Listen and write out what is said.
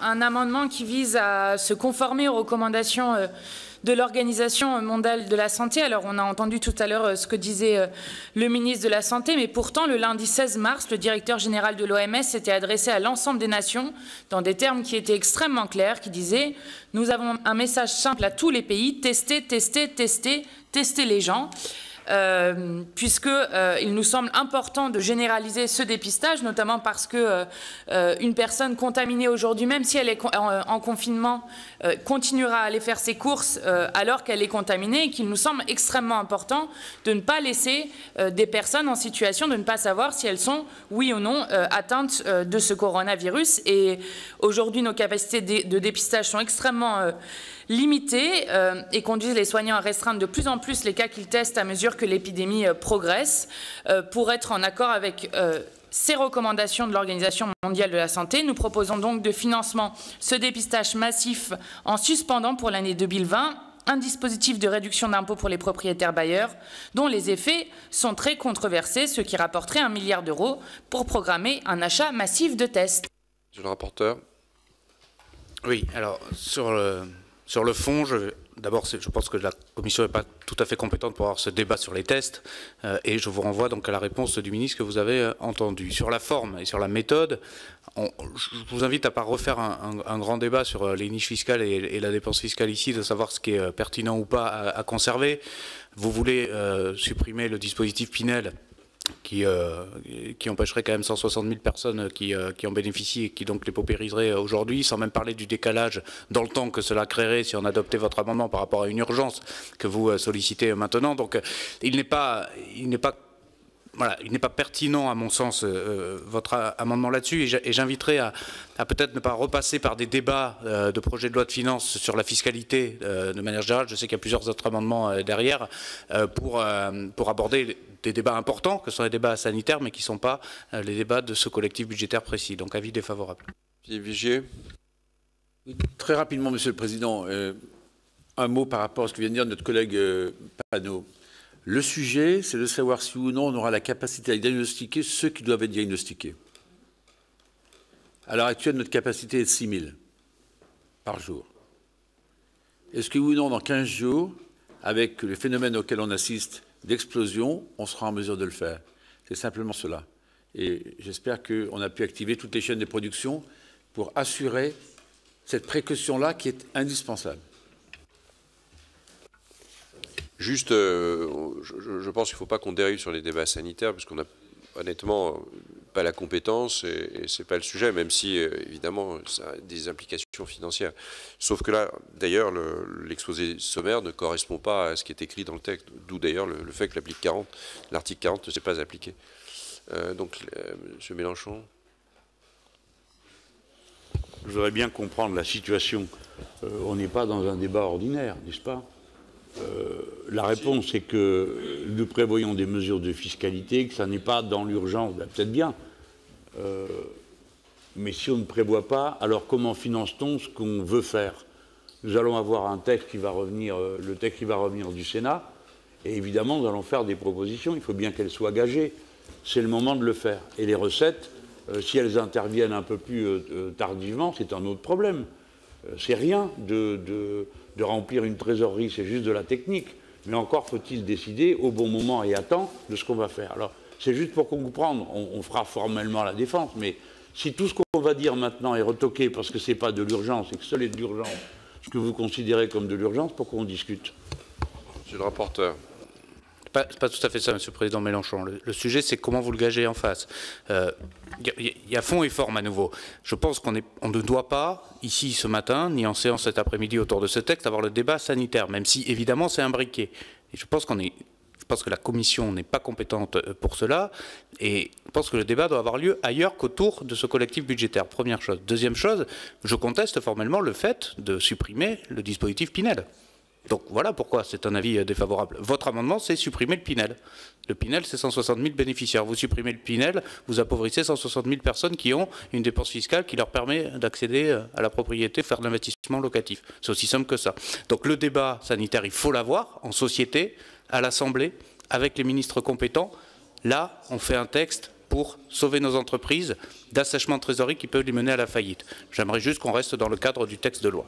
Un amendement qui vise à se conformer aux recommandations de l'Organisation mondiale de la santé. Alors, on a entendu tout à l'heure ce que disait le ministre de la Santé, mais pourtant, le lundi 16 mars, le directeur général de l'OMS s'était adressé à l'ensemble des nations dans des termes qui étaient extrêmement clairs, qui disaient « Nous avons un message simple à tous les pays, tester, tester, tester, tester les gens ». Puisqu'il nous semble important de généraliser ce dépistage, notamment parce que une personne contaminée aujourd'hui, même si elle est en confinement, continuera à aller faire ses courses alors qu'elle est contaminée, et qu'il nous semble extrêmement important de ne pas laisser des personnes en situation de ne pas savoir si elles sont, oui ou non, atteintes de ce coronavirus. Et aujourd'hui, nos capacités de dépistage sont extrêmement limitées et conduisent les soignants à restreindre de plus en plus les cas qu'ils testent à mesure que l'épidémie progresse. Pour être en accord avec ces recommandations de l'Organisation mondiale de la santé, nous proposons donc de financement ce dépistage massif en suspendant pour l'année 2020 un dispositif de réduction d'impôts pour les propriétaires bailleurs dont les effets sont très controversés, ce qui rapporterait 1 milliard d'euros pour programmer un achat massif de tests. Monsieur le rapporteur. Oui, alors sur le fond, d'abord, je pense que la Commission n'est pas tout à fait compétente pour avoir ce débat sur les tests, et je vous renvoie donc à la réponse du ministre que vous avez entendue. Sur la forme et sur la méthode, je vous invite à ne pas refaire un grand débat sur les niches fiscales et la dépense fiscale ici, de savoir ce qui est pertinent ou pas à conserver. Vous voulez supprimer le dispositif Pinel, qui empêcherait quand même 160 000 personnes qui en bénéficient et qui donc les paupériserait aujourd'hui, sans même parler du décalage dans le temps que cela créerait si on adoptait votre amendement par rapport à une urgence que vous sollicitez maintenant. Donc il n'est pas pertinent à mon sens votre amendement là-dessus, et j'inviterai à peut-être ne pas repasser par des débats de projet de loi de finances sur la fiscalité de manière générale. Je sais qu'il y a plusieurs autres amendements derrière pour aborder des débats importants, que ce sont les débats sanitaires, mais qui ne sont pas les débats de ce collectif budgétaire précis. Donc avis défavorable. Philippe Vigier. Très rapidement, Monsieur le Président, un mot par rapport à ce que vient de dire notre collègue Panot. Le sujet, c'est de savoir si ou non on aura la capacité à diagnostiquer ceux qui doivent être diagnostiqués. À l'heure actuelle, notre capacité est de 6 000 par jour. Est-ce que oui ou non, dans 15 jours, avec le phénomène auquel on assiste d'explosion, on sera en mesure de le faire? C'est simplement cela. Et j'espère qu'on a pu activer toutes les chaînes de production pour assurer cette précaution-là qui est indispensable. Juste, je pense qu'il ne faut pas qu'on dérive sur les débats sanitaires, parce qu'on n'a honnêtement pas la compétence et ce n'est pas le sujet, même si évidemment ça a des implications financières. Sauf que là, d'ailleurs, l'exposé sommaire ne correspond pas à ce qui est écrit dans le texte, d'où d'ailleurs le fait que l'article 40 ne s'est pas appliqué. Donc, M. Mélenchon. Je voudrais bien comprendre la situation. On n'est pas dans un débat ordinaire, n'est-ce pas? La réponse est que nous prévoyons des mesures de fiscalité, que ça n'est pas dans l'urgence, ben, peut-être bien. Mais si on ne prévoit pas, alors comment finance-t-on ce qu'on veut faire? Nous allons avoir un texte qui va revenir, le texte qui va revenir du Sénat, et évidemment nous allons faire des propositions, il faut bien qu'elles soient gagées. C'est le moment de le faire. Et les recettes, si elles interviennent un peu plus tardivement, c'est un autre problème. C'est rien de remplir une trésorerie, c'est juste de la technique. Mais encore faut-il décider au bon moment et à temps de ce qu'on va faire. Alors, c'est juste pour comprendre, on fera formellement la défense, mais si tout ce qu'on va dire maintenant est retoqué parce que ce n'est pas de l'urgence et que seul est de l'urgence, ce que vous considérez comme de l'urgence, pourquoi on discute? Monsieur le rapporteur. Pas tout à fait ça, Monsieur le Président Mélenchon. Le sujet, c'est comment vous le gagez en face. Il y a fond et forme à nouveau. Je pense qu'on ne doit pas, ici ce matin, ni en séance cet après-midi autour de ce texte, avoir le débat sanitaire, même si évidemment c'est imbriqué. Et je pense que la Commission n'est pas compétente pour cela, et je pense que le débat doit avoir lieu ailleurs qu'autour de ce collectif budgétaire. Première chose. Deuxième chose, je conteste formellement le fait de supprimer le dispositif Pinel. Donc voilà pourquoi c'est un avis défavorable. Votre amendement, c'est supprimer le Pinel. Le Pinel, c'est 160 000 bénéficiaires. Vous supprimez le Pinel, vous appauvrissez 160 000 personnes qui ont une dépense fiscale qui leur permet d'accéder à la propriété, faire de l'investissement locatif. C'est aussi simple que ça. Donc le débat sanitaire, il faut l'avoir en société, à l'Assemblée, avec les ministres compétents. Là, on fait un texte pour sauver nos entreprises d'assèchement de trésorerie qui peuvent les mener à la faillite. J'aimerais juste qu'on reste dans le cadre du texte de loi.